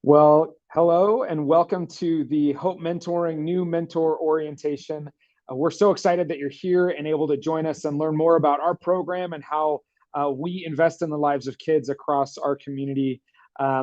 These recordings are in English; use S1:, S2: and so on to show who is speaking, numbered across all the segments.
S1: Well, hello and welcome to the Hope Mentoring New Mentor Orientation. We're so excited that you're here and able to join us and learn more about our program and how we invest in the lives of kids across our community.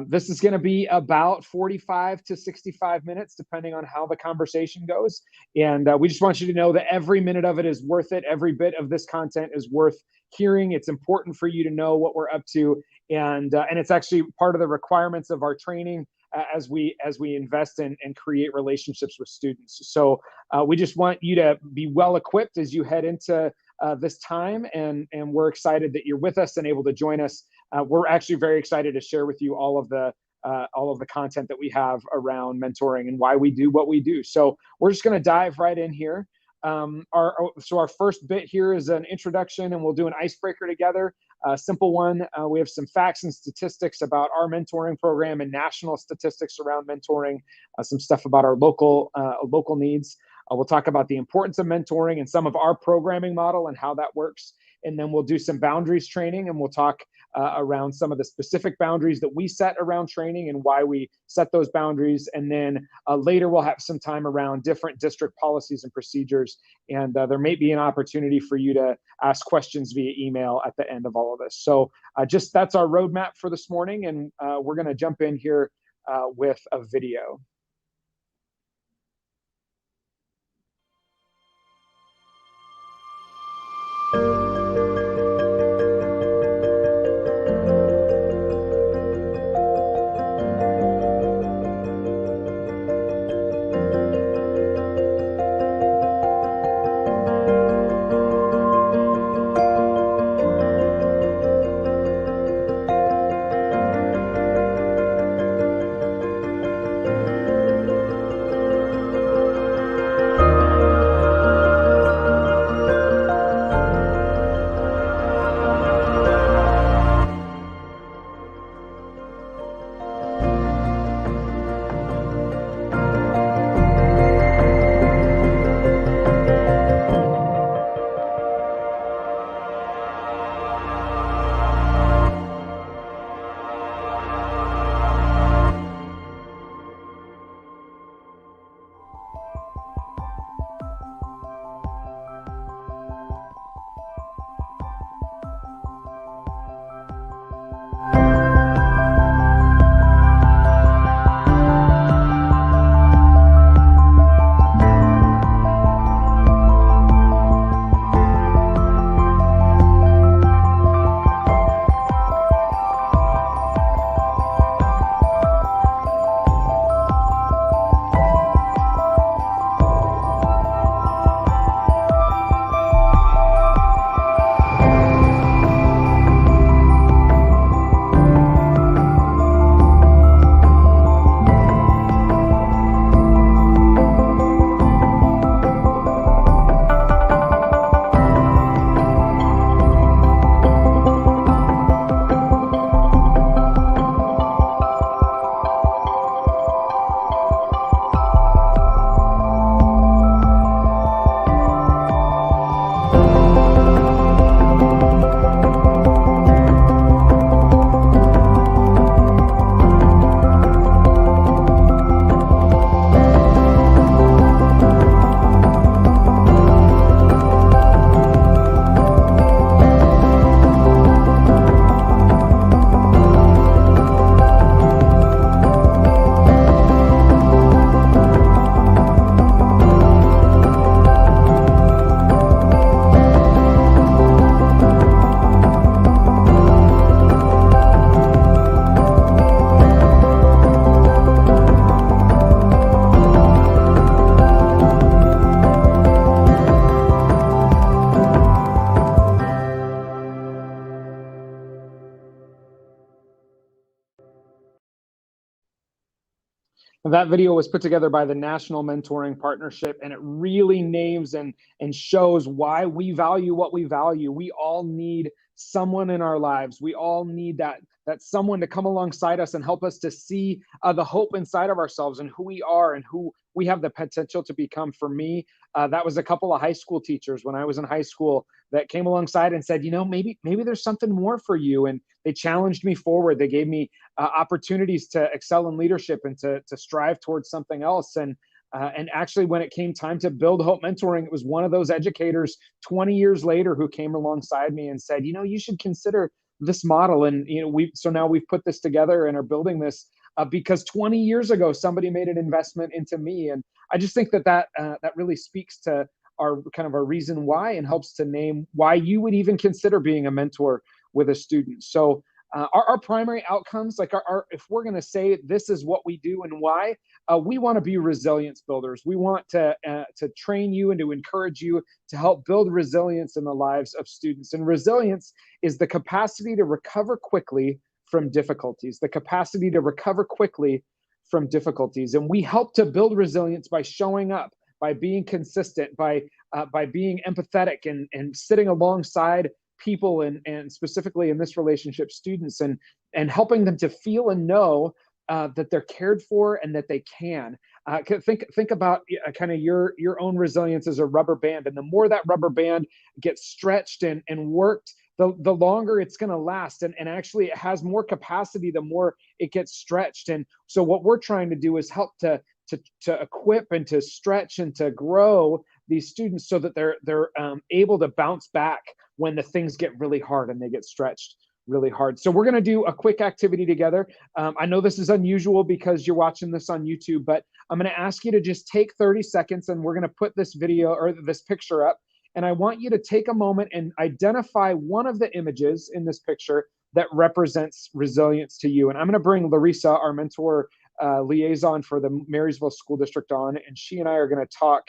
S1: This is going to be about 45 to 65 minutes, depending on how the conversation goes. And we just want you to know that every minute of it is worth it. Every bit of this content is worth hearing. It's important for you to know what we're up to, and it's actually part of the requirements of our training as we invest in and create relationships with students. So we just want you to be well equipped as you head into this time, and we're excited that you're with us and able to join us. We're actually very excited to share with you all of the content that we have around mentoring and why we do what we do. So we're just going to dive right in here. Our first bit here is an introduction, and we'll do an icebreaker together. Simple one. We have some facts and statistics about our mentoring program and national statistics around mentoring. Some stuff about our local needs. We'll talk about the importance of mentoring and some of our programming model and how that works. And then we'll do some boundaries training, and we'll talk around some of the specific boundaries that we set around training and why we set those boundaries. And then later we'll have some time around different district policies and procedures. And there may be an opportunity for you to ask questions via email at the end of all of this. So that's our roadmap for this morning. And we're going to jump in here with a video. That video was put together by the National Mentoring Partnership, and it really names and shows why we value what we value. We all need someone in our lives. We all need that someone to come alongside us and help us to see the hope inside of ourselves and who we are and who we have the potential to become. For me, that was a couple of high school teachers when I was in high school that came alongside and said, maybe there's something more for you. And they challenged me forward. They gave me opportunities to excel in leadership and to strive towards something else. And actually, when it came time to build Hope Mentoring, it was one of those educators 20 years later who came alongside me and said, you should consider this model. And so now we've put this together and are building this because 20 years ago somebody made an investment into me. And I just think that really speaks to our reason why, and helps to name why you would even consider being a mentor with a student. So our primary outcomes, like if we're going to say this is what we do and why, we want to be resilience builders. We want to train you and to encourage you to help build resilience in the lives of students. And resilience is the capacity to recover quickly from difficulties, the capacity to recover quickly from difficulties. And we help to build resilience by showing up, by being consistent, by being empathetic and sitting alongside people, and specifically in this relationship, students, and helping them to feel and know that they're cared for and that they can. Think about kind of your own resilience as a rubber band, and the more that rubber band gets stretched and worked, the longer it's going to last, and actually it has more capacity the more it gets stretched. And so what we're trying to do is help to equip and to stretch and to grow these students so that they're able to bounce back when the things get really hard and they get stretched really hard. So we're going to do a quick activity together. I know this is unusual because you're watching this on YouTube, but I'm going to ask you to just take 30 seconds and we're going to put this video or this picture up. And I want you to take a moment and identify one of the images in this picture that represents resilience to you. And I'm going to bring Larissa, our mentor liaison for the Marysville School District, on, and she and I are going to talk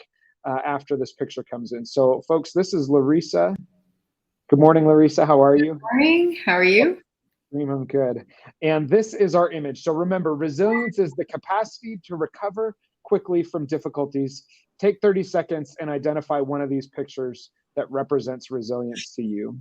S1: after this picture comes in. So folks, this is Larissa. Good morning, Larissa. How are you?
S2: Good morning. How are you?
S1: I'm good. And this is our image. So remember, resilience is the capacity to recover quickly from difficulties. Take 30 seconds and identify one of these pictures that represents resilience to you.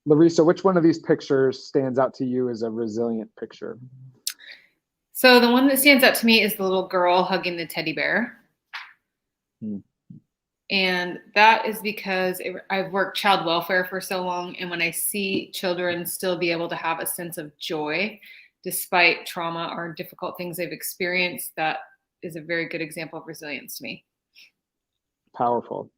S1: Larissa, which one of these pictures stands out to you as a resilient picture?
S2: So the one that stands out to me is the little girl hugging the teddy bear. And that is because I've worked child welfare for so long. And when I see children still be able to have a sense of joy despite trauma or difficult things they've experienced, that is a very good example of resilience to me.
S1: Powerful.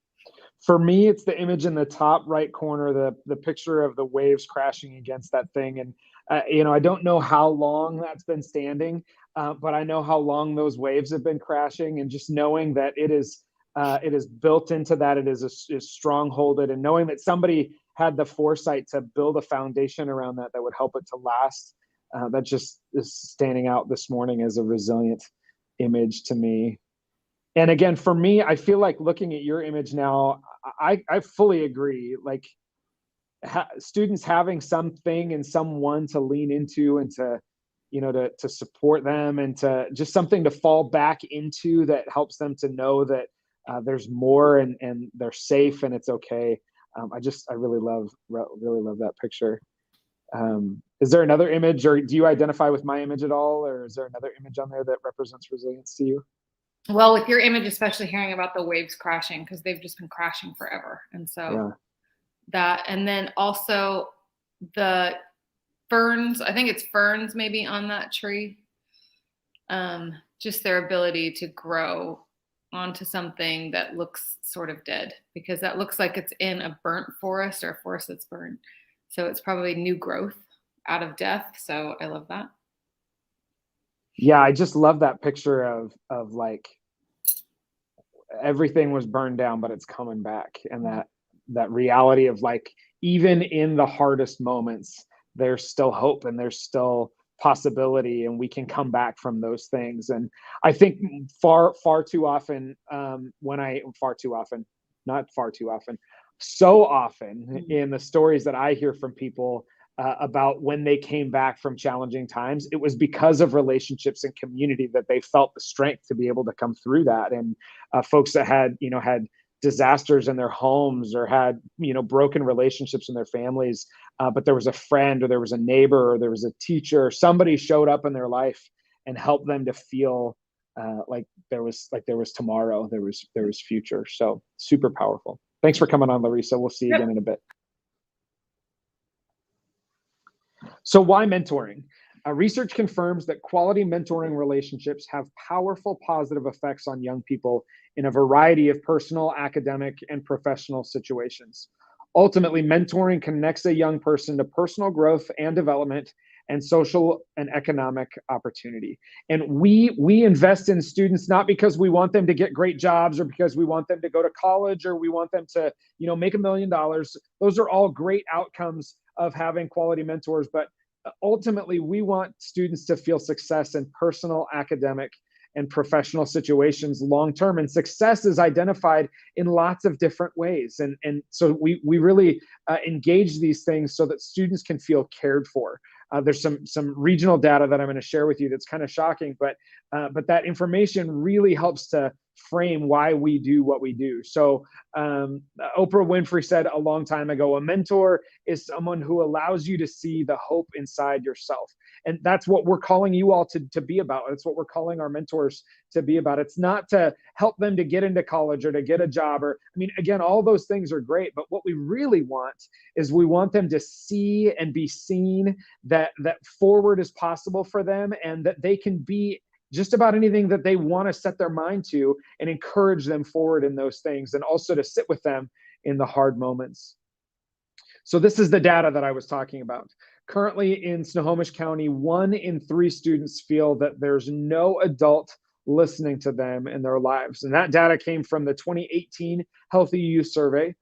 S1: For me, it's the image in the top right corner, the picture of the waves crashing against that thing. And, I don't know how long that's been standing, but I know how long those waves have been crashing. And just knowing that it is built into that, it is strongholded, and knowing that somebody had the foresight to build a foundation around that would help it to last. That just is standing out this morning as a resilient image to me. And again, for me, I feel like looking at your image now, I fully agree. Like students having something and someone to lean into and to support them, and to just something to fall back into that helps them to know that there's more, and they're safe and it's okay. I really love that picture. Is there another image, or do you identify with my image at all, or is there another image on there that represents resilience to you?
S2: Well, with your image, especially hearing about the waves crashing, because they've just been crashing forever. And so that, and then also the ferns, I think it's ferns maybe on that tree. Just their ability to grow onto something that looks sort of dead, because that looks like it's in a burnt forest or a forest that's burned. So it's probably new growth out of death. So I love that.
S1: Yeah, I just love that picture of like everything was burned down, but it's coming back. And that reality of like, even in the hardest moments, there's still hope and there's still possibility, and we can come back from those things. And I think far too often, so often in the stories that I hear from people about when they came back from challenging times, it was because of relationships and community that they felt the strength to be able to come through that. And folks that had disasters in their homes or had broken relationships in their families, but there was a friend or there was a neighbor or there was a teacher, somebody showed up in their life and helped them to feel like there was tomorrow, there was future. So super powerful. Thanks for coming on, Larissa. We'll see you again in a bit. So why mentoring? Research confirms that quality mentoring relationships have powerful positive effects on young people in a variety of personal, academic, and professional situations. Ultimately, mentoring connects a young person to personal growth and development and social and economic opportunity. And we invest in students not because we want them to get great jobs or because we want them to go to college or we want them to make $1 million. Those are all great outcomes of having quality mentors, but ultimately we want students to feel success in personal, academic, and professional situations long term. And success is identified in lots of different ways. And so we really engage these things so that students can feel cared for. There's some regional data that I'm going to share with you that's kind of shocking, but that information really helps to frame why we do what we do. So Oprah Winfrey said a long time ago, a mentor is someone who allows you to see the hope inside yourself. And that's what we're calling you all to be about. That's what we're calling our mentors to be about. It's not to help them to get into college or to get a job, or, I mean, again, all those things are great, but what we really want is we want them to see and be seen, that forward is possible for them, and that they can be just about anything that they want to set their mind to, and encourage them forward in those things, and also to sit with them in the hard moments. So this is the data that I was talking about. Currently in Snohomish County, 1 in 3 students feel that there's no adult listening to them in their lives. And that data came from the 2018 Healthy Youth Survey.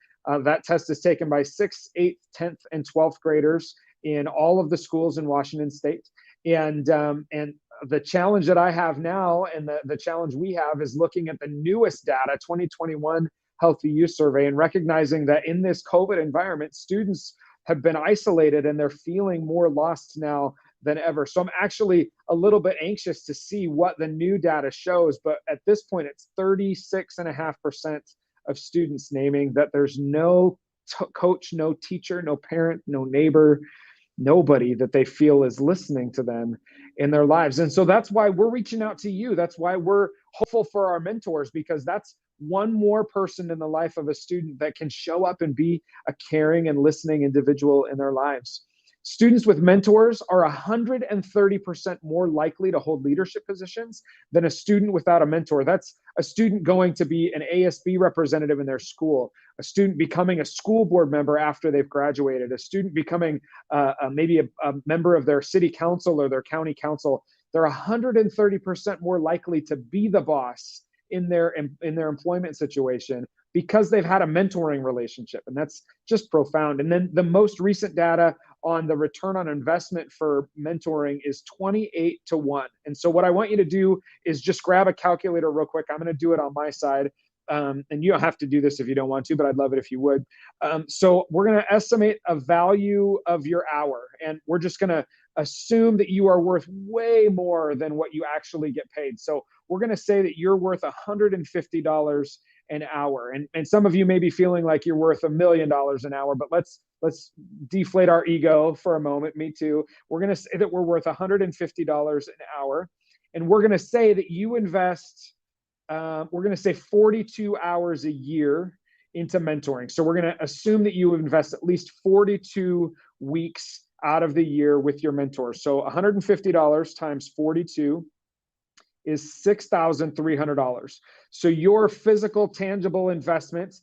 S1: That test is taken by 6th, 8th, 10th, and 12th graders in all of the schools in Washington State. And the challenge that I have now, and the challenge we have, is looking at the newest data, 2021 Healthy Youth Survey, and recognizing that in this COVID environment, students have been isolated and they're feeling more lost now than ever. So I'm actually a little bit anxious to see what the new data shows. But at this point, it's 36.5% of students naming that there's no coach, no teacher, no parent, no neighbor, nobody that they feel is listening to them in their lives. And so that's why we're reaching out to you. That's why we're hopeful for our mentors, because that's one more person in the life of a student that can show up and be a caring and listening individual in their lives. Students with mentors are 130% more likely to hold leadership positions than a student without a mentor. That's a student going to be an ASB representative in their school, a student becoming a school board member after they've graduated, a student becoming maybe a member of their city council or their county council. They're 130% more likely to be the boss in their employment situation because they've had a mentoring relationship. And that's just profound. And then the most recent data on the return on investment for mentoring is 28 to 1. And so what I want you to do is just grab a calculator real quick. I'm going to do it on my side. And you don't have to do this if you don't want to, but I'd love it if you would. So we're going to estimate a value of your hour, and we're just going to assume that you are worth way more than what you actually get paid. So we're going to say that you're worth $150 an hour. And some of you may be feeling like you're worth $1 million an hour, but let's deflate our ego for a moment. Me too. We're going to say that we're worth $150 an hour. And we're going to say that you invest, we're going to say 42 hours a year into mentoring. So we're going to assume that you invest at least 42 weeks out of the year with your mentor. So $150 times 42 is $6,300. So your physical, tangible investment,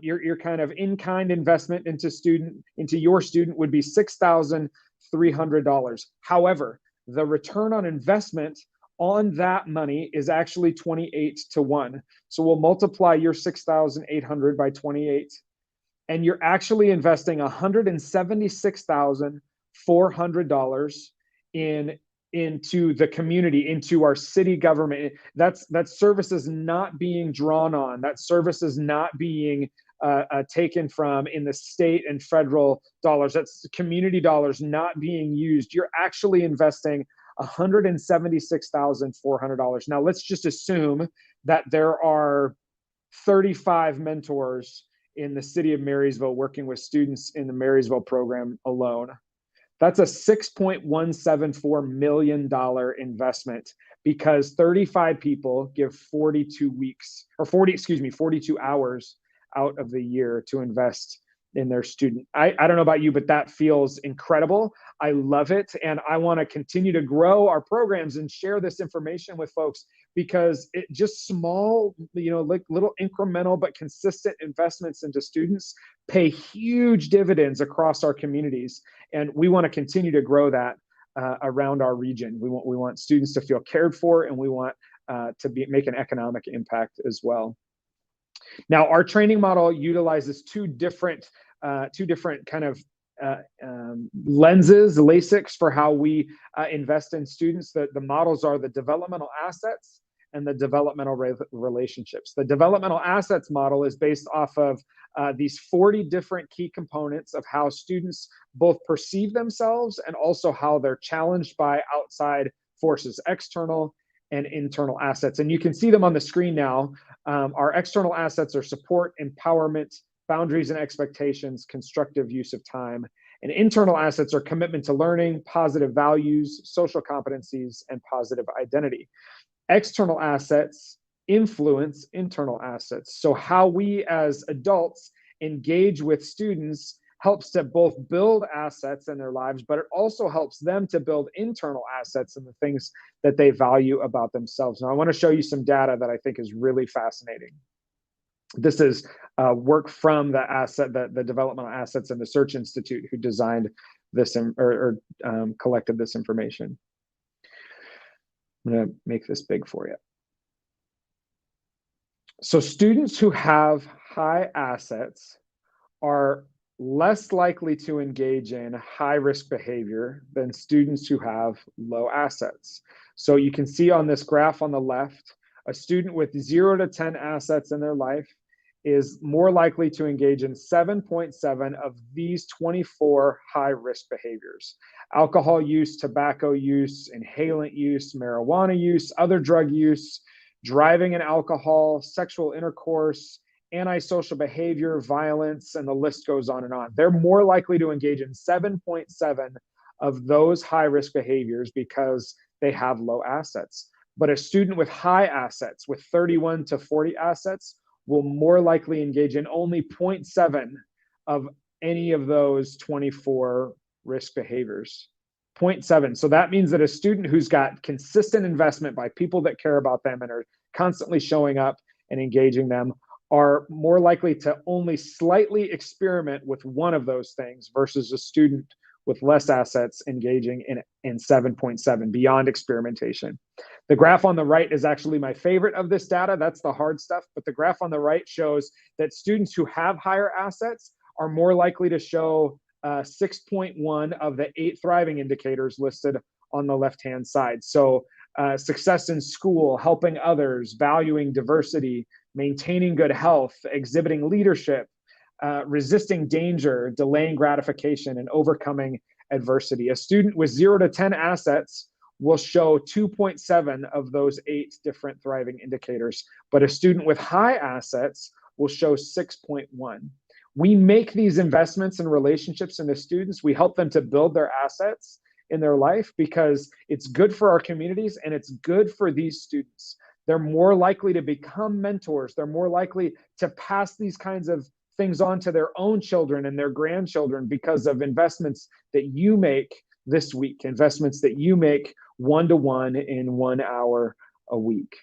S1: your kind of in-kind investment into your student would be $6,300. However, the return on investment on that money is actually 28 to 1. So we'll multiply your 6,800 by 28, and you're actually investing $176,400 into the community, into our city government. That service is not being drawn on. That service is not being taken from in the state and federal dollars. That's community dollars not being used. You're actually investing $176,400. Now, let's just assume that there are 35 mentors in the city of Marysville working with students in the Marysville program alone. That's a $6.174 million investment because 35 people give 42 hours out of the year to invest in their student. I don't know about you, but that feels incredible. I love it. And I want to continue to grow our programs and share this information with folks because it just small, like little incremental but consistent investments into students pay huge dividends across our communities. And we want to continue to grow that around our region. We want students to feel cared for, and we want to make an economic impact as well. Now, our training model utilizes two different kind of lenses, LASIKs, for how we invest in students. The models are the developmental assets and the developmental relationships. The developmental assets model is based off of these 40 different key components of how students both perceive themselves and also how they're challenged by outside forces, external and internal assets. And you can see them on the screen now. Our external assets are support, empowerment, boundaries and expectations, constructive use of time. And internal assets are commitment to learning, positive values, social competencies, and positive identity. External assets influence internal assets. So how we as adults engage with students helps to both build assets in their lives, but it also helps them to build internal assets and the things that they value about themselves. Now, I want to show you some data that I think is really fascinating. This is work from the developmental assets and the Search Institute, who designed this collected this information. I'm going to make this big for you. So students who have high assets are less likely to engage in high-risk behavior than students who have low assets. So you can see on this graph on the left, a student with 0 to 10 assets in their life is more likely to engage in 7.7 of these 24 high-risk behaviors: alcohol use, tobacco use, inhalant use, marijuana use, other drug use, driving and alcohol, sexual intercourse, antisocial behavior, violence, and the list goes on and on. They're more likely to engage in 7.7 of those high-risk behaviors because they have low assets. But a student with high assets, with 31 to 40 assets, will more likely engage in only 0.7 of any of those 24 risk behaviors. 0.7. So that means that a student who's got consistent investment by people that care about them and are constantly showing up and engaging them are more likely to only slightly experiment with one of those things versus a student with less assets engaging in 7.7 beyond experimentation. The graph on the right is actually my favorite of this data. That's the hard stuff. But the graph on the right shows that students who have higher assets are more likely to show 6.1 of the 8 thriving indicators listed on the left-hand side. So success in school, helping others, valuing diversity, maintaining good health, exhibiting leadership, resisting danger, delaying gratification, and overcoming adversity. A student with 0 to 10 assets will show 2.7 of those 8 different thriving indicators, but a student with high assets will show 6.1. We make these investments in relationships into students. We help them to build their assets in their life because it's good for our communities and it's good for these students. They're more likely to become mentors. They're more likely to pass these kinds of things on to their own children and their grandchildren because of investments that you make this week, investments that you make one-to-one in 1 hour a week.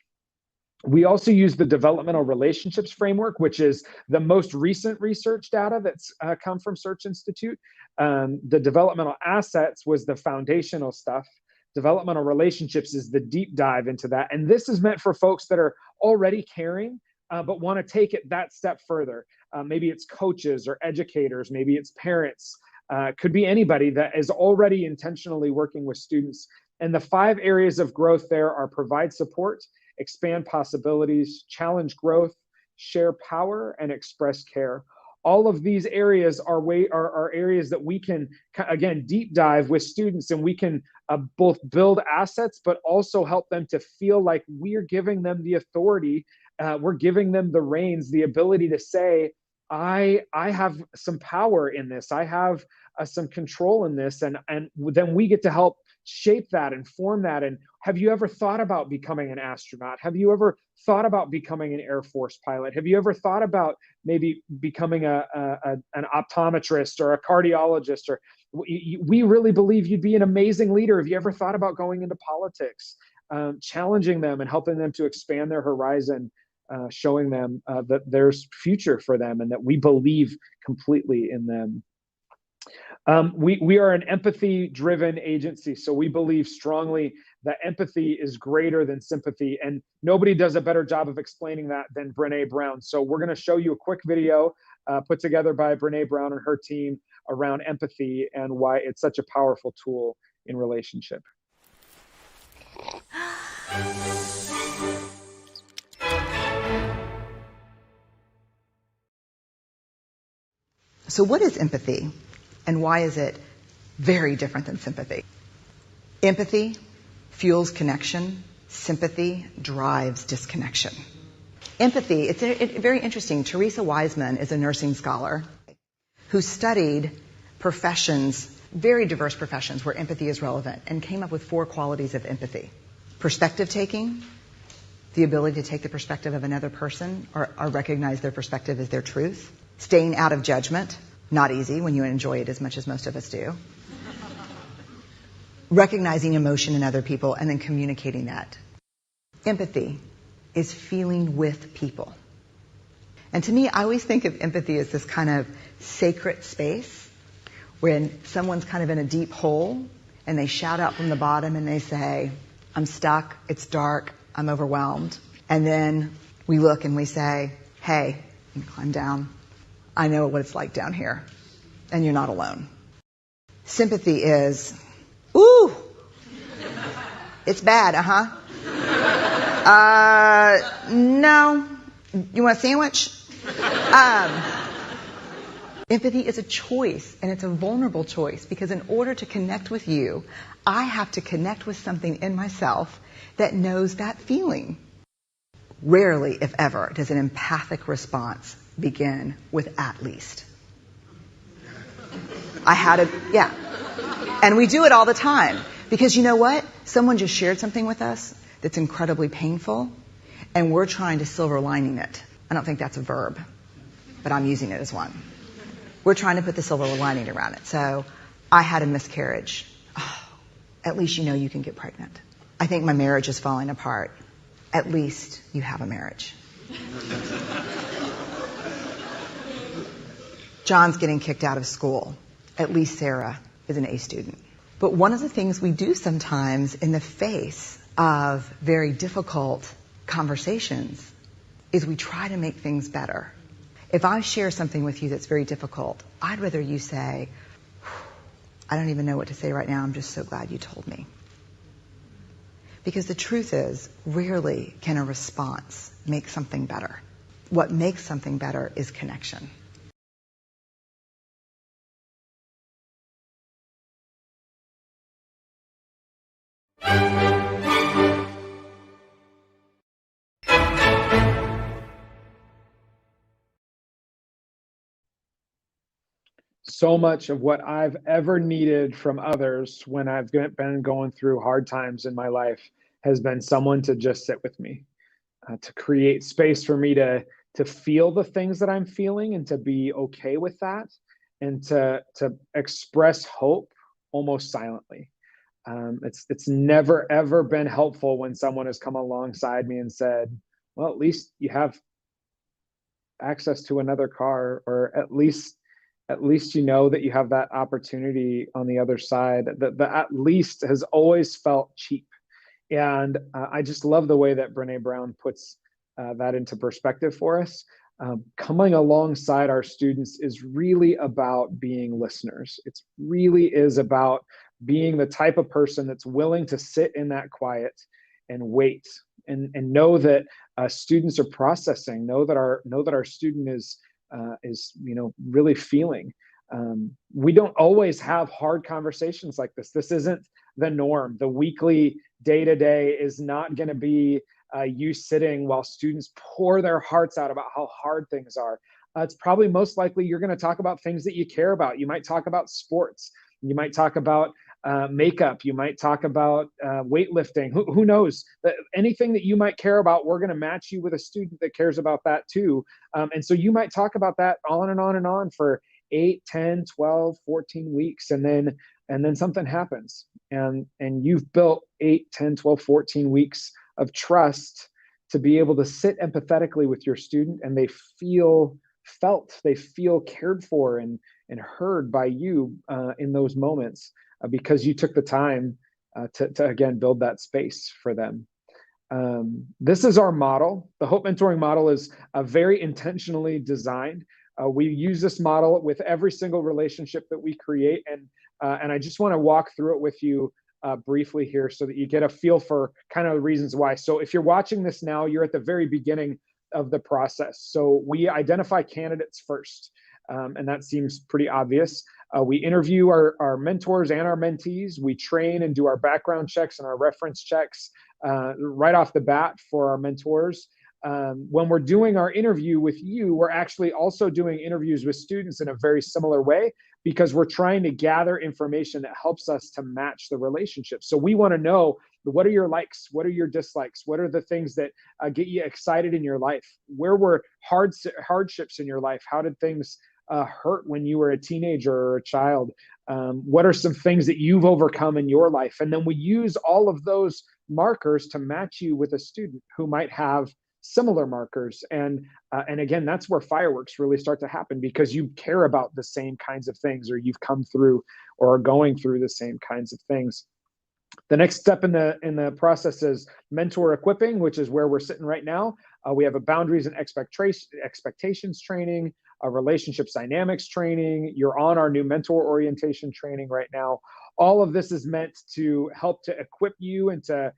S1: We also use the developmental relationships framework, which is the most recent research data that's come from Search Institute. The developmental assets was the foundational stuff. Developmental relationships is the deep dive into that. And this is meant for folks that are already caring, but want to take it that step further. Maybe it's coaches or educators, maybe it's parents, could be anybody that is already intentionally working with students. And the 5 areas of growth there are provide support, expand possibilities, challenge growth, share power, and express care. All of these areas are areas that we can, again, deep dive with students, and we can both build assets, but also help them to feel like we're giving them the authority. We're giving them the reins, the ability to say, I have some power in this. I have some control in this, and then we get to help shape that and form that. And have you ever thought about becoming an astronaut? Have you ever thought about becoming an Air Force pilot? Have you ever thought about maybe becoming an optometrist or a cardiologist? Or we really believe you'd be an amazing leader. Have you ever thought about going into politics, challenging them and helping them to expand their horizon, showing them that there's future for them and that we believe completely in them? We are an empathy-driven agency, so we believe strongly that empathy is greater than sympathy, and nobody does a better job of explaining that than Brené Brown. So we're going to show you a quick video put together by Brené Brown and her team around empathy and why it's such a powerful tool in relationship.
S3: So what is empathy, and why is it very different than sympathy? Empathy fuels connection. Sympathy drives disconnection. Empathy, it's very interesting. Teresa Wiseman is a nursing scholar who studied professions, very diverse professions where empathy is relevant, and came up with 4 qualities of empathy. Perspective taking, the ability to take the perspective of another person or recognize their perspective as their truth. Staying out of judgment, not easy when you enjoy it as much as most of us do. Recognizing emotion in other people and then communicating that. Empathy is feeling with people. And to me, I always think of empathy as this kind of sacred space when someone's kind of in a deep hole and they shout out from the bottom and they say, I'm stuck, it's dark, I'm overwhelmed. And then we look and we say, hey, you can climb down. I know what it's like down here, and you're not alone. Sympathy is, ooh, it's bad, no, you want a sandwich? Empathy is a choice, and it's a vulnerable choice, because in order to connect with you, I have to connect with something in myself that knows that feeling. Rarely, if ever, does an empathic response begin with at least. And we do it all the time. Because you know what? Someone just shared something with us that's incredibly painful, and we're trying to silver lining it. I don't think that's a verb, but I'm using it as one. We're trying to put the silver lining around it. So, I had a miscarriage. Oh, at least you know you can get pregnant. I think my marriage is falling apart. At least you have a marriage. John's getting kicked out of school. At least Sarah is an A student. But one of the things we do sometimes in the face of very difficult conversations is we try to make things better. If I share something with you that's very difficult, I'd rather you say, I don't even know what to say right now, I'm just so glad you told me. Because the truth is, rarely can a response make something better. What makes something better is connection.
S1: So much of what I've ever needed from others when I've been going through hard times in my life has been someone to just sit with me, to create space for me to feel the things that I'm feeling and to be okay with that, and to express hope almost silently. It's never ever been helpful when someone has come alongside me and said, "Well, at least you have access to another car, or at least you know that you have that opportunity on the other side." The at least has always felt cheap. And I just love the way that Brené Brown puts that into perspective for us. Coming alongside our students is really about being listeners. It really is about being the type of person that's willing to sit in that quiet and wait, and know that students are processing, know that our student is really feeling. We don't always have hard conversations like this. This isn't the norm. The weekly day-to-day is not going to be you sitting while students pour their hearts out about how hard things are. It's probably most likely you're going to talk about things that you care about. You might talk about sports. You might talk about makeup. You might talk about weightlifting. Who knows? Anything that you might care about, we're going to match you with a student that cares about that too. And so you might talk about that on and on and on for 8, 10, 12, 14 weeks. And then something happens. And you've built 8, 10, 12, 14 weeks of trust to be able to sit empathetically with your student, and they feel felt, they feel cared for and heard by you in those moments because you took the time to again build that space for them. This is our model. The Hope Mentoring model is very intentionally designed. We use this model with every single relationship that we create, and I just want to walk through it with you briefly here so that you get a feel for kind of the reasons why. So if you're watching this now, you're at the very beginning of the process. So we identify candidates first, and that seems pretty obvious. We interview our mentors and our mentees. We train and do our background checks and our reference checks right off the bat for our mentors. When we're doing our interview with you, we're actually also doing interviews with students in a very similar way, because we're trying to gather information that helps us to match the relationship. So we want to know, what are your likes? What are your dislikes? What are the things that get you excited in your life? Where were hardships in your life? How did things hurt when you were a teenager or a child? What are some things that you've overcome in your life? And then we use all of those markers to match you with a student who might have similar markers. And again, that's where fireworks really start to happen, because you care about the same kinds of things, or you've come through or are going through the same kinds of things. The next step in the process is mentor equipping, which is where we're sitting right now. We have a boundaries and expectations training, a relationships dynamics training. You're on our new mentor orientation training right now. All of this is meant to help to equip you and to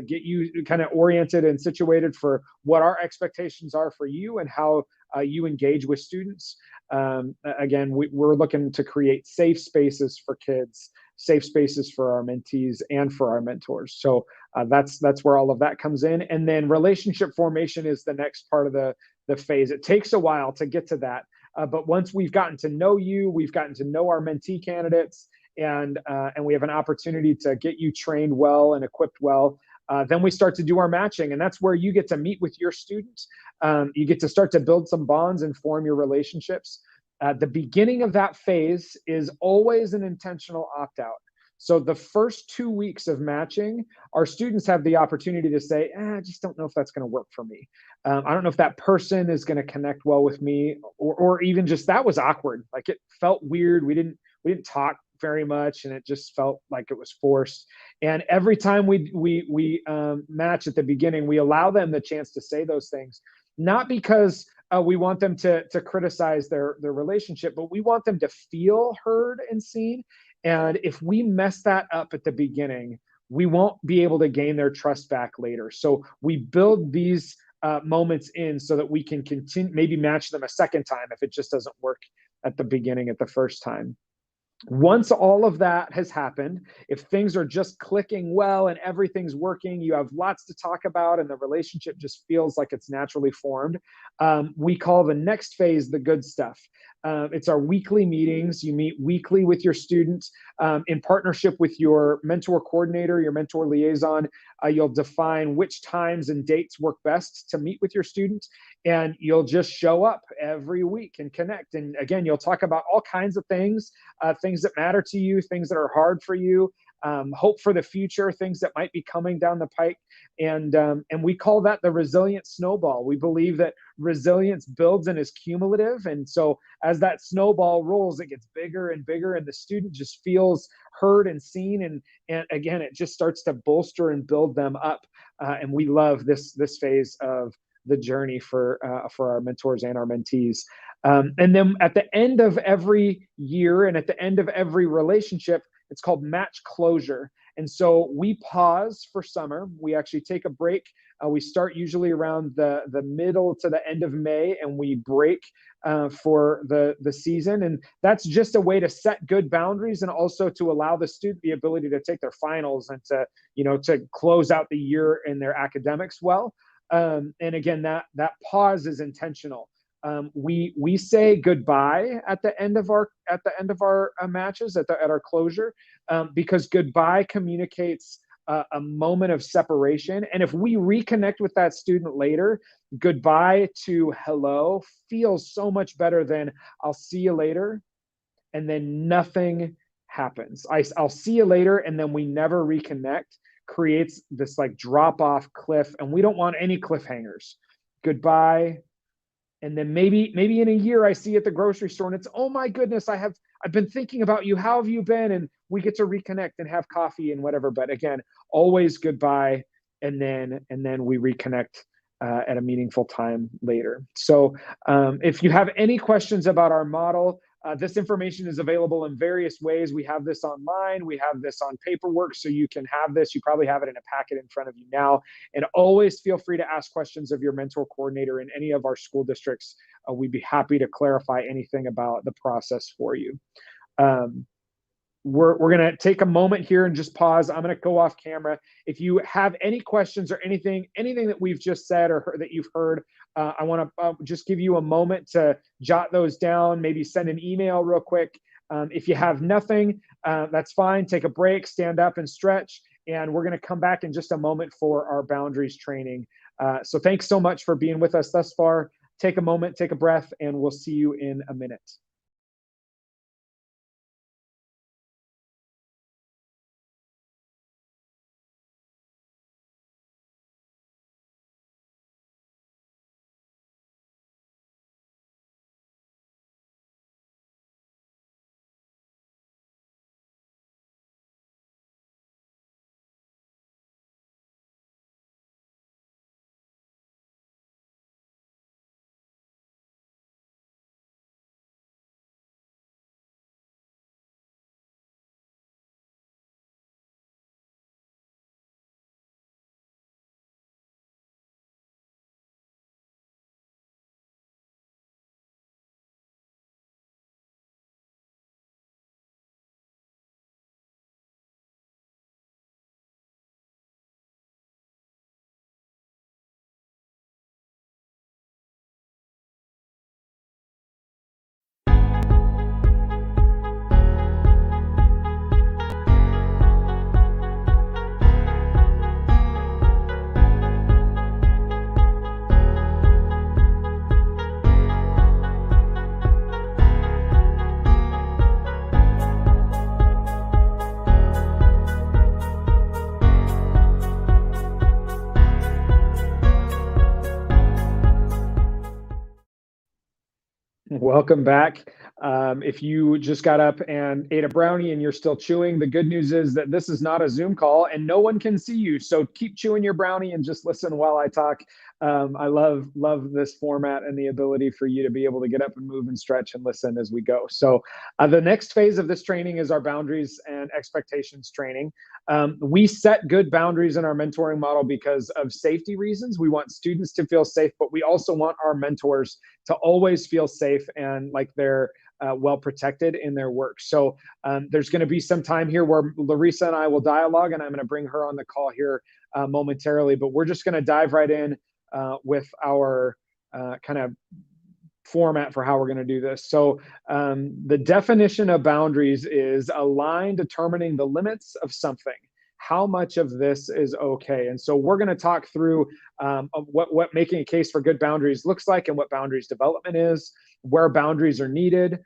S1: get you kind of oriented and situated for what our expectations are for you and how you engage with students. Again, we're looking to create safe spaces for kids, safe spaces for our mentees and for our mentors. So that's where all of that comes in. And then relationship formation is the next part of the phase. It takes a while to get to that. But once we've gotten to know you, we've gotten to know our mentee candidates, and we have an opportunity to get you trained well and equipped well, then we start to do our matching. And that's where you get to meet with your students. You get to start to build some bonds and form your relationships. The beginning of that phase is always an intentional opt-out. So the first 2 weeks of matching, our students have the opportunity to say, I just don't know if that's going to work for me. I don't know if that person is going to connect well with me, or even just that was awkward. Like, it felt weird. We didn't talk very much, and it just felt like it was forced. And every time we match at the beginning, we allow them the chance to say those things, not because we want them to criticize their relationship, but we want them to feel heard and seen. And if we mess that up at the beginning, we won't be able to gain their trust back later. So we build these moments in so that we can continue, maybe match them a second time if it just doesn't work at the beginning, at the first time. Once all of that has happened, if things are just clicking well and everything's working, you have lots to talk about, and the relationship just feels like it's naturally formed, we call the next phase the good stuff. It's our weekly meetings. You meet weekly with your students in partnership with your mentor coordinator, your mentor liaison. You'll define which times and dates work best to meet with your students, and you'll just show up every week and connect. And again, you'll talk about all kinds of things, things that matter to you, things that are hard for you, hope for the future, things that might be coming down the pike. And we call that the resilient snowball. We believe that resilience builds and is cumulative. And so as that snowball rolls, it gets bigger and bigger, and the student just feels heard and seen. And again, it just starts to bolster and build them up. And we love this phase of the journey for our mentors and our mentees. And then at the end of every year and at the end of every relationship, it's called match closure. And so we pause for summer. We actually take a break. We start usually around the middle to the end of May, and we break for the season. And that's just a way to set good boundaries and also to allow the student the ability to take their finals and to close out the year in their academics well. And again, that pause is intentional. We say goodbye at the end of our matches at our closure, because goodbye communicates a moment of separation. And if we reconnect with that student later, goodbye to hello feels so much better than I'll see you later, and then nothing happens. I'll see you later, and then we never reconnect. Creates this like drop off cliff, and we don't want any cliffhangers. Goodbye. And then maybe in a year I see you at the grocery store and it's, oh my goodness, I've been thinking about you. How have you been? And we get to reconnect and have coffee and whatever. But again, always goodbye. And then we reconnect at a meaningful time later. So if you have any questions about our model, this information is available in various ways. We have this online. We have this on paperwork, so you can have this. You probably have it in a packet in front of you now. And always feel free to ask questions of your mentor coordinator in any of our school districts. We'd be happy to clarify anything about the process for you. We're going to take a moment here and just pause. I'm going to go off camera. If you have any questions or anything that we've just said or that you've heard, I want to just give you a moment to jot those down, maybe send an email real quick. If you have nothing, that's fine. Take a break, stand up and stretch. And we're going to come back in just a moment for our boundaries training. So thanks so much for being with us thus far. Take a moment, take a breath, and we'll see you in a minute. Welcome back. If you just got up and ate a brownie and you're still chewing, the good news is that this is not a Zoom call and no one can see you. So keep chewing your brownie and just listen while I talk. I love this format and the ability for you to be able to get up and move and stretch and listen as we go. So the next phase of this training is our boundaries and expectations training. We set good boundaries in our mentoring model because of safety reasons. We want students to feel safe, but we also want our mentors to always feel safe and like they're well protected in their work. So there's going to be some time here where Larissa and I will dialogue, and I'm going to bring her on the call here momentarily, but we're just going to dive right in with our kind of format for how we're going to do this. So the definition of boundaries is a line determining the limits of something. How much of this is okay? And so we're going to talk through what making a case for good boundaries looks like and what boundaries development is, where boundaries are needed,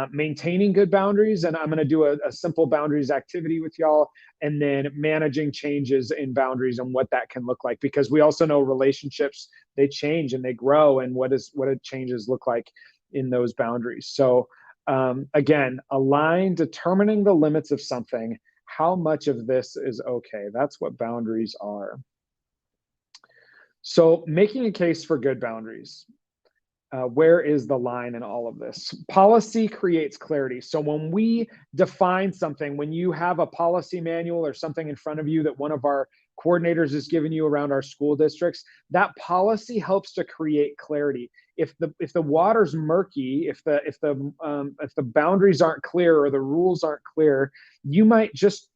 S1: maintaining good boundaries. And I'm going to do a simple boundaries activity with y'all, and then managing changes in boundaries and what that can look like, because we also know relationships, they change and they grow, and what do changes look like in those boundaries. So again, a line determining the limits of something. How much of this is okay? That's what boundaries are. So making a case for good boundaries. where is the line in all of this? Policy creates clarity. So when we define something, when you have a policy manual or something in front of you that one of our coordinators is giving you around our school districts, that policy helps to create clarity. If the water's murky, if the boundaries aren't clear or the rules aren't clear, you might just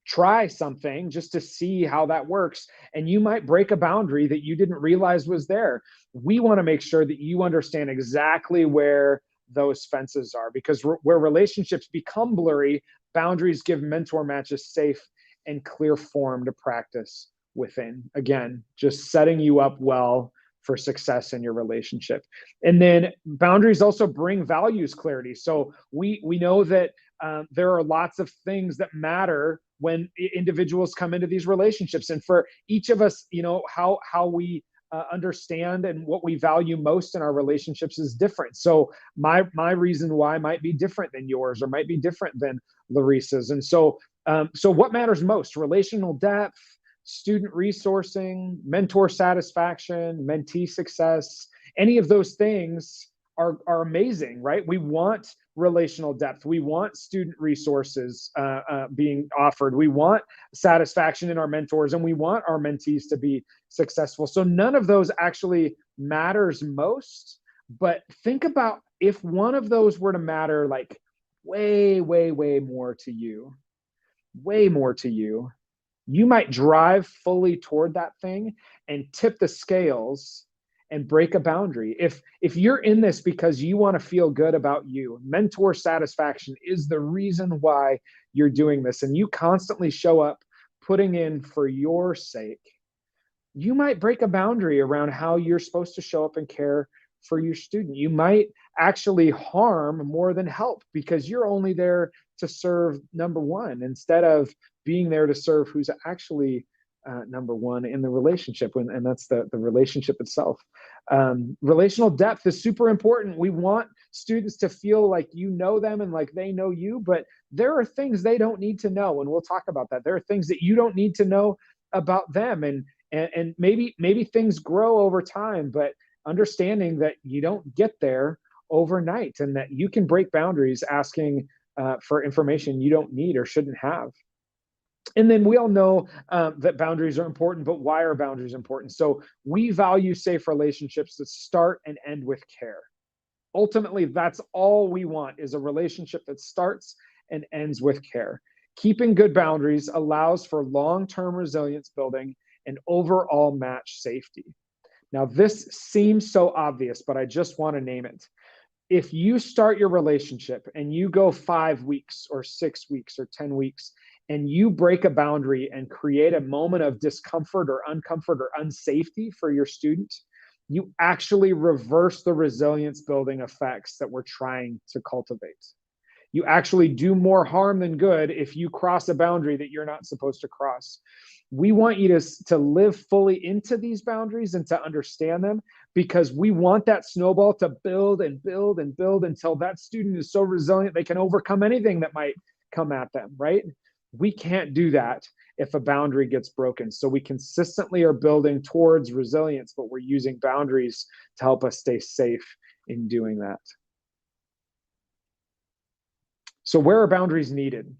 S1: try something just to see how that works, and you might break a boundary that you didn't realize was there. We want to make sure that you understand exactly where those fences are, because where relationships become blurry, boundaries give mentor matches safe and clear form to practice within. Again, just setting you up well for success in your relationship. And then boundaries also bring values clarity. So we know that there are lots of things that matter when individuals come into these relationships, and for each of us, how we understand and what we value most in our relationships is different. So my reason why might be different than yours, or might be different than Larissa's. And so what matters most? Relational depth, student resourcing, mentor satisfaction, mentee success. Any of those things are amazing, right? We want relational depth. We want student resources being offered. We want satisfaction in our mentors, and we want our mentees to be successful. So none of those actually matters most, but think about if one of those were to matter like way, way, way more to you, you might drive fully toward that thing and tip the scales and break a boundary. If you're in this because you want to feel good about you, mentor satisfaction is the reason why you're doing this, and you constantly show up putting in for your sake, you might break a boundary around how you're supposed to show up and care for your student. You might actually harm more than help, because you're only there to serve number one instead of being there to serve who's actually number one in the relationship, and that's the relationship itself. Relational depth is super important. We want students to feel like you know them and like they know you, but there are things they don't need to know, and we'll talk about that. There are things that you don't need to know about them, and maybe things grow over time, but understanding that you don't get there overnight, and that you can break boundaries asking for information you don't need or shouldn't have. And then we all know that boundaries are important, but why are boundaries important? So we value safe relationships that start and end with care. Ultimately, that's all we want, is a relationship that starts and ends with care. Keeping good boundaries allows for long-term resilience building and overall match safety. Now, this seems so obvious, but I just want to name it. If you start your relationship and you go 5 weeks or 6 weeks or 10 weeks, and you break a boundary and create a moment of discomfort or uncomfort or unsafety for your student, you actually reverse the resilience building effects that we're trying to cultivate. You actually do more harm than good if you cross a boundary that you're not supposed to cross. We want you to live fully into these boundaries and to understand them, because we want that snowball to build and build and build until that student is so resilient they can overcome anything that might come at them, right? We can't do that if a boundary gets broken. So we consistently are building towards resilience, but we're using boundaries to help us stay safe in doing that. So where are boundaries needed?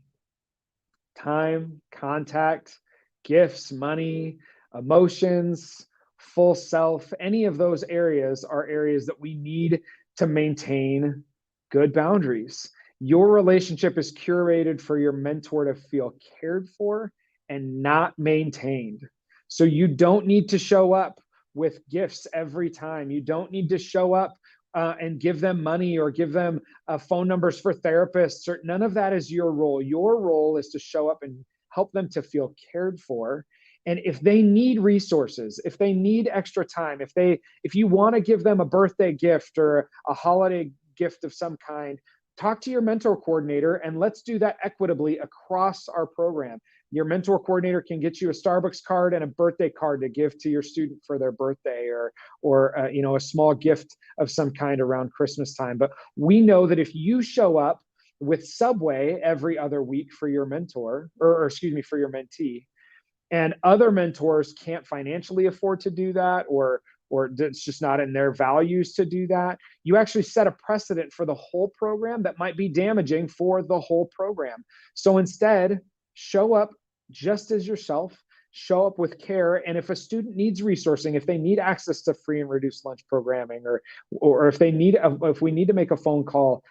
S1: Time, contact, gifts, money, emotions, full self, any of those areas are areas that we need to maintain good boundaries. Your relationship is curated for your mentor to feel cared for and not maintained. So you don't need to show up with gifts every time. You don't need to show up and give them money or give them phone numbers for therapists. Or none of that is your role. Your role is to show up and help them to feel cared for. And if they need resources, if they need extra time, if you want to give them a birthday gift or a holiday gift of some kind, talk to your mentor coordinator, and let's do that equitably across our program. Your mentor coordinator can get you a Starbucks card and a birthday card to give to your student for their birthday, or a small gift of some kind around Christmas time. But we know that if you show up with Subway every other week for your mentor, or for your mentee, and other mentors can't financially afford to do that, or or it's just not in their values to do that, you actually set a precedent for the whole program that might be damaging for the whole program. So instead, show up just as yourself, show up with care. And if a student needs resourcing, if they need access to free and reduced lunch programming, or if if we need to make a phone call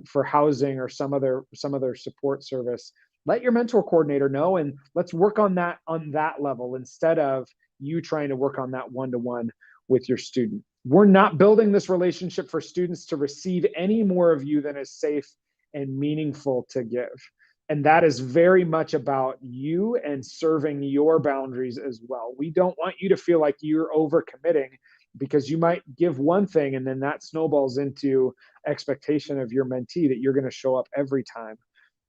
S1: for housing or some other support service, let your mentor coordinator know, and let's work on that level instead of you trying to work on that one-to-one with your student. We're not building this relationship for students to receive any more of you than is safe and meaningful to give. And that is very much about you and serving your boundaries as well. We don't want you to feel like you're overcommitting, because you might give one thing and then that snowballs into expectation of your mentee that you're going to show up every time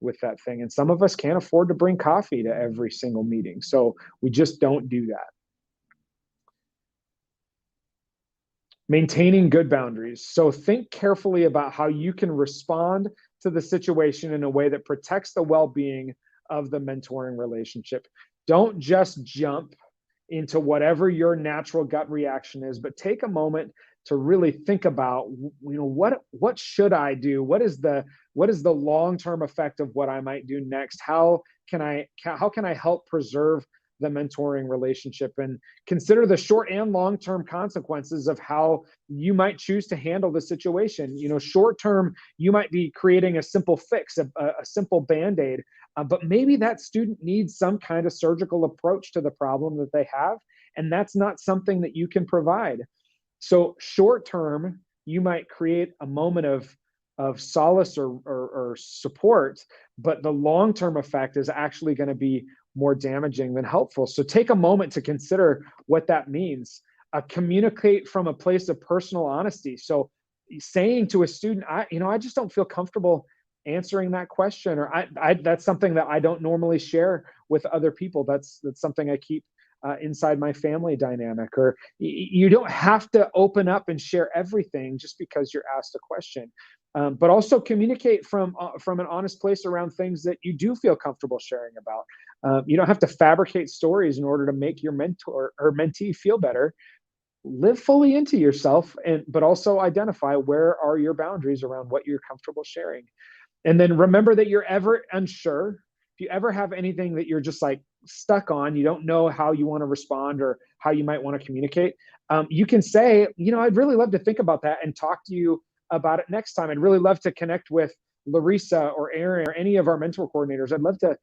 S1: with that thing. And some of us can't afford to bring coffee to every single meeting. So we just don't do that. Maintaining good boundaries. So think carefully about how you can respond to the situation in a way that protects the well-being of the mentoring relationship. Don't just jump into whatever your natural gut reaction is, but take a moment to really think about, what should I do? What is the long-term effect of what I might do next? How can I help preserve the mentoring relationship, and consider the short and long-term consequences of how you might choose to handle the situation. Short term, you might be creating a simple fix, a simple band-aid, but maybe that student needs some kind of surgical approach to the problem that they have, and that's not something that you can provide. So short term, you might create a moment of solace or support, but the long-term effect is actually going to be more damaging than helpful. So take a moment to consider what that means. Communicate from a place of personal honesty. So saying to a student, I just don't feel comfortable answering that question, or that's something that I don't normally share with other people. That's something I keep inside my family dynamic. Or you don't have to open up and share everything just because you're asked a question. But also communicate from an honest place around things that you do feel comfortable sharing about. You don't have to fabricate stories in order to make your mentor or mentee feel better. Live fully into yourself, but also identify where are your boundaries around what you're comfortable sharing. And then remember that you're ever unsure, if you ever have anything that you're just like stuck on, you don't know how you want to respond or how you might want to communicate, you can say, I'd really love to think about that and talk to you about it next time. I'd really love to connect with Larissa or Aaron or any of our mentor coordinators. I'd love to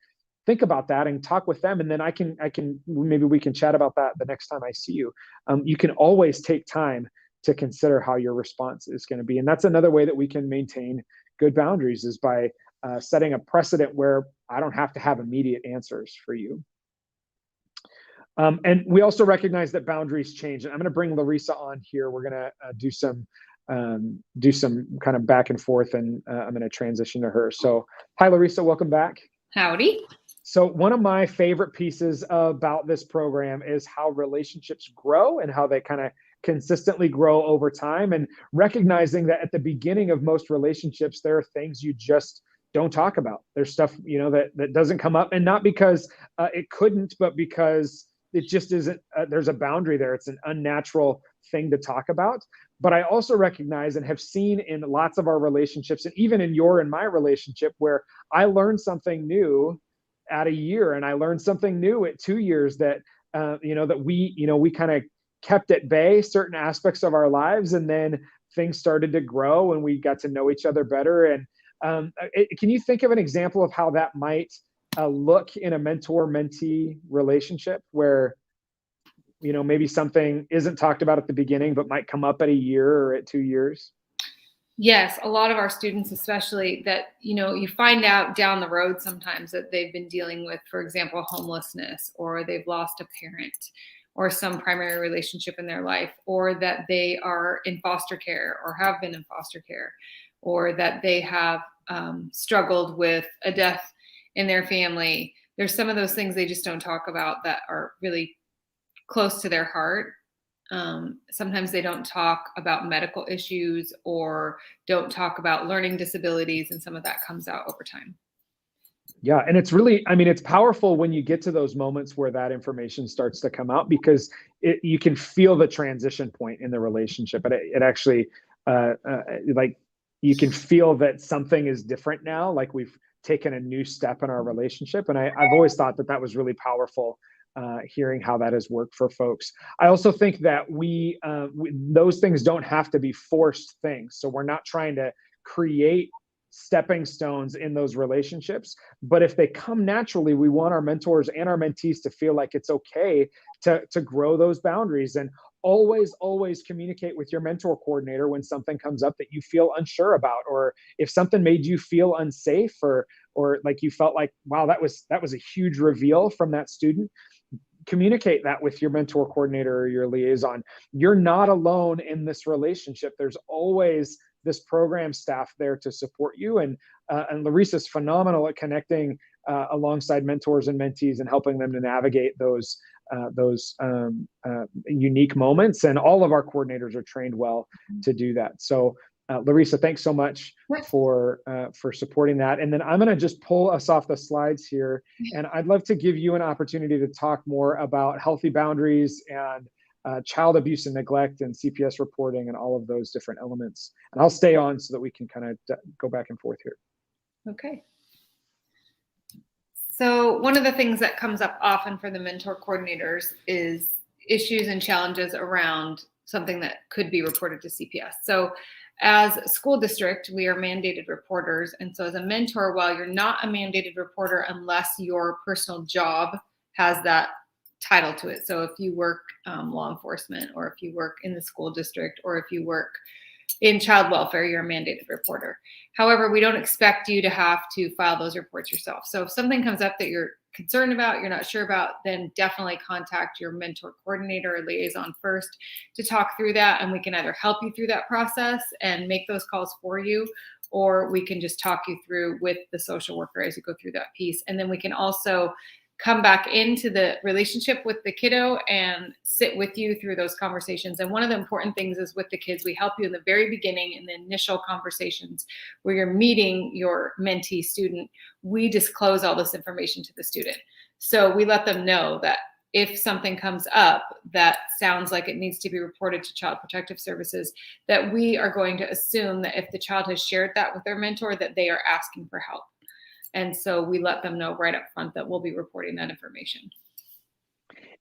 S1: think about that and talk with them. And then maybe we can chat about that the next time I see you. You can always take time to consider how your response is going to be. And that's another way that we can maintain good boundaries, is by setting a precedent where I don't have to have immediate answers for you. And we also recognize that boundaries change. And I'm going to bring Larissa on here. We're going to do some kind of back and forth, and I'm going to transition to her. So hi, Larissa, welcome back.
S2: Howdy.
S1: So one of my favorite pieces about this program is how relationships grow and how they kind of consistently grow over time, and recognizing that at the beginning of most relationships, there are things you just don't talk about. There's stuff, that doesn't come up, and not because it couldn't, but because it just isn't, there's a boundary there. It's an unnatural thing to talk about. But I also recognize and have seen in lots of our relationships, and even in your and my relationship, where I learned something new at a year, and I learned something new at 2 years, that that we kind of kept at bay certain aspects of our lives, and then things started to grow and we got to know each other better. And can you think of an example of how that might look in a mentor-mentee relationship, where maybe something isn't talked about at the beginning but might come up at a year or at 2 years?
S2: Yes, a lot of our students, especially, that you find out down the road sometimes that they've been dealing with, for example, homelessness, or they've lost a parent, or some primary relationship in their life, or that they are in foster care or have been in foster care, or that they have struggled with a death in their family. There's some of those things they just don't talk about that are really close to their heart. Sometimes they don't talk about medical issues or don't talk about learning disabilities, and some of that comes out over time.
S1: Yeah, and it's really, I mean, it's powerful when you get to those moments where that information starts to come out, because you can feel the transition point in the relationship. And it actually, like, you can feel that something is different now, like we've taken a new step in our relationship. And I've always thought that that was really powerful, hearing how that has worked for folks. I also think that those things don't have to be forced things. So we're not trying to create stepping stones in those relationships, but if they come naturally, we want our mentors and our mentees to feel like it's okay to grow those boundaries. And always communicate with your mentor coordinator when something comes up that you feel unsure about, or if something made you feel unsafe, or like you felt like, wow, that was a huge reveal from that student. Communicate that with your mentor coordinator or your liaison. You're not alone in this relationship. There's always this program staff there to support you. And Larissa's phenomenal at connecting alongside mentors and mentees and helping them to navigate those unique moments. And all of our coordinators are trained well to do that. So Larissa, thanks so much for supporting that. And then I'm going to just pull us off the slides here, and I'd love to give you an opportunity to talk more about healthy boundaries and child abuse and neglect and CPS reporting and all of those different elements. And I'll stay on so that we can kind of go back and forth here.
S2: Okay. So one of the things that comes up often for the mentor coordinators is issues and challenges around something that could be reported to CPS. So as a school district, we are mandated reporters. And so as a mentor, while you're not a mandated reporter unless your personal job has that title to it. So if you work law enforcement, or if you work in the school district, or if you work in child welfare, you're a mandated reporter. However, we don't expect you to have to file those reports yourself. So if something comes up that you're concerned about, you're not sure about, then definitely contact your mentor coordinator or liaison first to talk through that. And we can either help you through that process and make those calls for you, or we can just talk you through with the social worker as you go through that piece. And then we can also come back into the relationship with the kiddo and sit with you through those conversations. And one of the important things is with the kids, we help you in the very beginning, in the initial conversations where you're meeting your mentee student. We disclose all this information to the student. So we let them know that if something comes up that sounds like it needs to be reported to Child Protective Services, that we are going to assume that if the child has shared that with their mentor, that they are asking for help. And so we let them know right up front that we'll be reporting that information.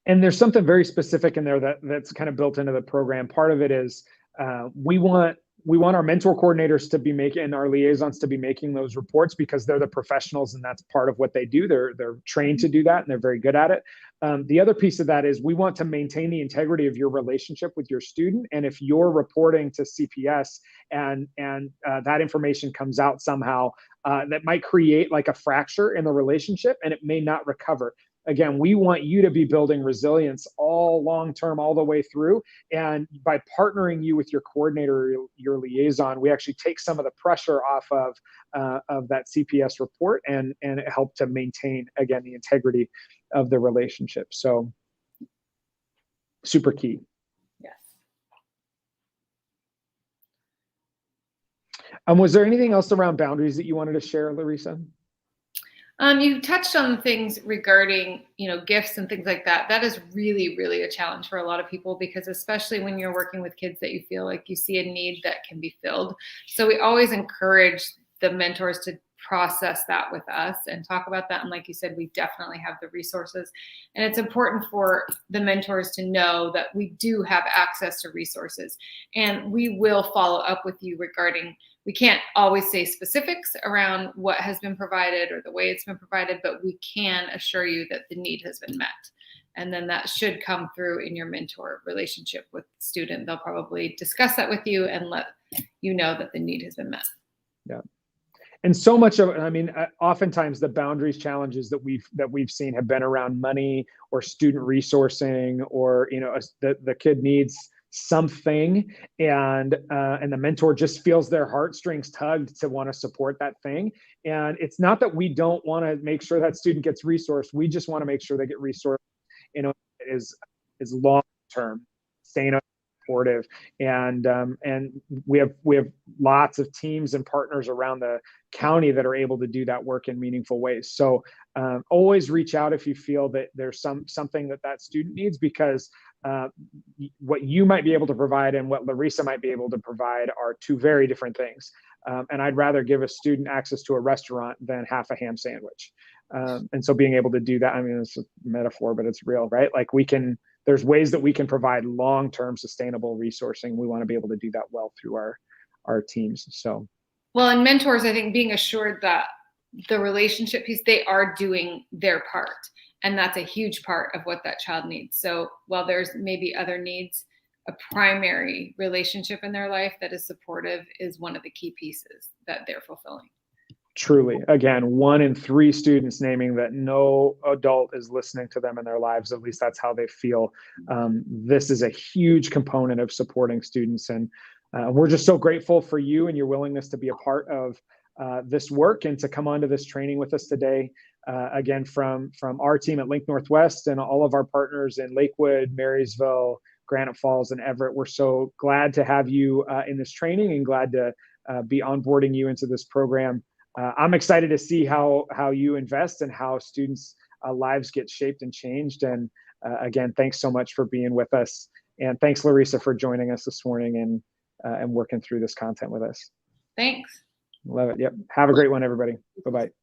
S1: And there's something very specific in there that's kind of built into the program. Part of it is we want our mentor coordinators to be making, and our liaisons to be making those reports, because they're the professionals and that's part of what they do. They're trained to do that and they're very good at it. The other piece of that is we want to maintain the integrity of your relationship with your student. And if you're reporting to CPS and that information comes out somehow, that might create like a fracture in the relationship and it may not recover. Again, we want you to be building resilience all long-term, all the way through. And by partnering you with your coordinator, your liaison, we actually take some of the pressure off of that CPS report and help to maintain, again, the integrity of the relationship. So super key.
S2: Yes.
S1: Was there anything else around boundaries that you wanted to share, Larissa?
S2: You touched on things regarding, gifts and things like that. That is really, really a challenge for a lot of people, because especially when you're working with kids that you feel like you see a need that can be filled. So we always encourage the mentors to process that with us and talk about that. And like you said, we definitely have the resources. And it's important for the mentors to know that we do have access to resources. And we will follow up with you regarding, we can't always say specifics around what has been provided or the way it's been provided, but we can assure you that the need has been met. And then that should come through in your mentor relationship with the student. They'll probably discuss that with you and let you know that the need has been met.
S1: Yeah. And so much of, oftentimes the boundaries challenges that we've seen have been around money or student resourcing, or, the kid needs something and the mentor just feels their heartstrings tugged to want to support that thing. And it's not that we don't want to make sure that student gets resourced. We just want to make sure they get resourced in a way that is long-term, sustainable, supportive, and we have lots of teams and partners around the county that are able to do that work in meaningful ways. So always reach out if you feel that there's something that student needs, because what you might be able to provide and what Larissa might be able to provide are two very different things. And I'd rather give a student access to a restaurant than half a ham sandwich. And so being able to do that, I mean, it's a metaphor, but it's real, right? Like there's ways that we can provide long-term sustainable resourcing. We want to be able to do that well through our teams. So,
S2: well, and mentors, I think being assured that the relationship piece, they are doing their part. And that's a huge part of what that child needs. So while there's maybe other needs, a primary relationship in their life that is supportive is one of the key pieces that they're fulfilling.
S1: Truly, again, 1 in 3 students naming that no adult is listening to them in their lives. At least that's how they feel. This is a huge component of supporting students. And we're just so grateful for you and your willingness to be a part of this work and to come onto this training with us today. Again, from our team at Link Northwest and all of our partners in Lakewood, Marysville, Granite Falls, and Everett, we're so glad to have you in this training and glad to be onboarding you into this program. I'm excited to see how you invest and how students' lives get shaped and changed. And again, thanks so much for being with us. And thanks, Larissa, for joining us this morning and working through this content with us.
S2: Thanks.
S1: Love it. Yep. Have a great one, everybody. Bye-bye.